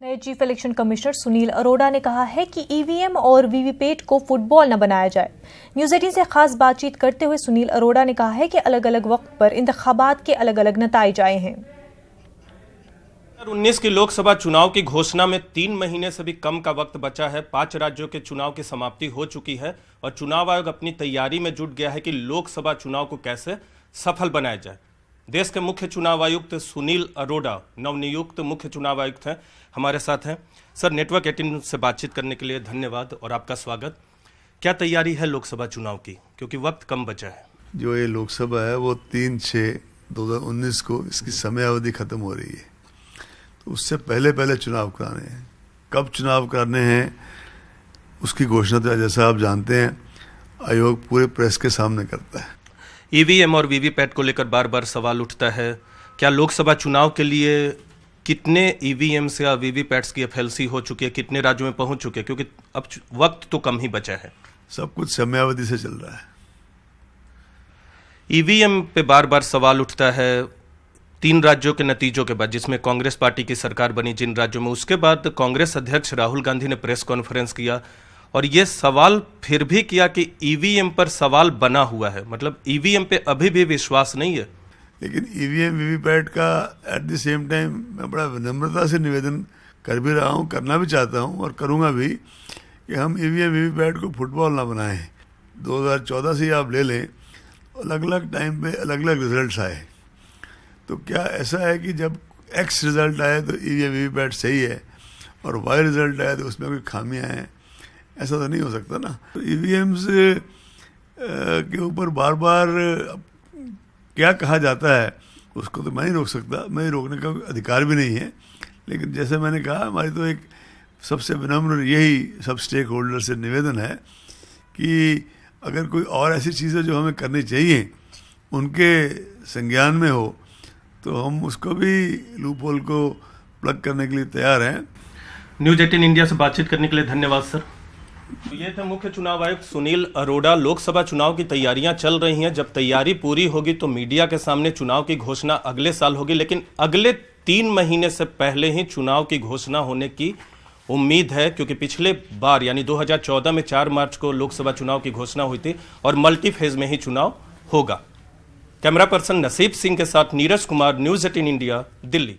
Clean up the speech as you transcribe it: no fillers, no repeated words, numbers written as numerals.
नए chief election commissioner Sunil Arora ने कहा है कि ईवीएम और वीवीपैट को फुटबॉल न बनाया जाए। न्यूज़ 18 से खास बातचीत करते हुए सुनील अरोड़ा ने कहा है कि अलग अलग वक्त पर इंतखाबात के अलग अलग नताइज आए हैं। 2019 की लोकसभा चुनाव की घोषणा में 3 महीने से भी कम का वक्त बचा है। 5 राज्यों के चुनाव की समाप्ति हो चुकी है और चुनाव आयोग अपनी तैयारी में जुट गया है कि लोकसभा चुनाव को कैसे सफल बनाया जाए। देश के मुख्य चुनाव आयुक्त सुनील अरोड़ा नवनियुक्त मुख्य चुनाव आयुक्त हैं, हमारे साथ हैं। सर, नेटवर्क 18 से बातचीत करने के लिए धन्यवाद और आपका स्वागत। क्या तैयारी है लोकसभा चुनाव की, क्योंकि वक्त कम बचा है? जो ये लोकसभा है वो 3/6/2019 को इसकी समय अवधि खत्म हो रही है, तो उससे पहले चुनाव कराने हैं। कब चुनाव कराने हैं उसकी घोषणा तो जैसा आप जानते हैं आयोग पूरे प्रेस के सामने करता है। ईवीएम और वीवीपैट को लेकर बार बार सवाल उठता है। क्या लोकसभा चुनाव के लिए कितने ईवीएम्स या वीवीपैट्स की एफएलसी हो चुकी है, कितने राज्यों में पहुंच चुके हैं, क्योंकि अब वक्त तो कम ही बचा है। सब कुछ समयावधि से चल रहा है। ईवीएम पे बार बार सवाल उठता है 3 राज्यों के नतीजों के बाद, जिसमें कांग्रेस पार्टी की सरकार बनी जिन राज्यों में, उसके बाद कांग्रेस अध्यक्ष राहुल गांधी ने प्रेस कॉन्फ्रेंस किया और ये सवाल फिर भी किया कि ईवीएम पर सवाल बना हुआ है, मतलब ईवीएम पे अभी भी विश्वास नहीं है। लेकिन ईवीएम वीवीपैट का एट द सेम टाइम मैं बड़ा विनम्रता से निवेदन कर भी रहा हूँ, करना भी चाहता हूँ और करूँगा भी कि हम ईवीएम वीवीपैट को फुटबॉल ना बनाएं। 2014 से आप ले लें, अलग अलग टाइम पे अलग अलग रिजल्ट्स आए, तो क्या ऐसा है कि जब एक्स रिजल्ट आए तो ईवीएम वीवीपैट सही है और वाई रिजल्ट आए तो उसमें कोई खामियां हैं? ऐसा तो नहीं हो सकता ना। तो ईवीएम्स के ऊपर बार बार क्या कहा जाता है उसको तो मैं नहीं रोक सकता, मैं रोकने का अधिकार भी नहीं है। लेकिन जैसे मैंने कहा, हमारी तो एक सबसे विनम्र यही सब स्टेक होल्डर से निवेदन है कि अगर कोई और ऐसी चीज़ें जो हमें करनी चाहिए उनके संज्ञान में हो तो हम उसको भी लूप होल को प्लग करने के लिए तैयार हैं। न्यूज़ 18 इंडिया से बातचीत करने के लिए धन्यवाद सर। तो ये थे मुख्य चुनाव आयुक्त सुनील अरोड़ा। लोकसभा चुनाव की तैयारियां चल रही हैं, जब तैयारी पूरी होगी तो मीडिया के सामने चुनाव की घोषणा अगले साल होगी, लेकिन अगले 3 महीने से पहले ही चुनाव की घोषणा होने की उम्मीद है, क्योंकि पिछले बार यानी 2014 में 4 मार्च को लोकसभा चुनाव की घोषणा हुई थी और मल्टी फेज में ही चुनाव होगा। कैमरा पर्सन नसीब सिंह के साथ नीरज कुमार, न्यूज़ 18 इंडिया, दिल्ली।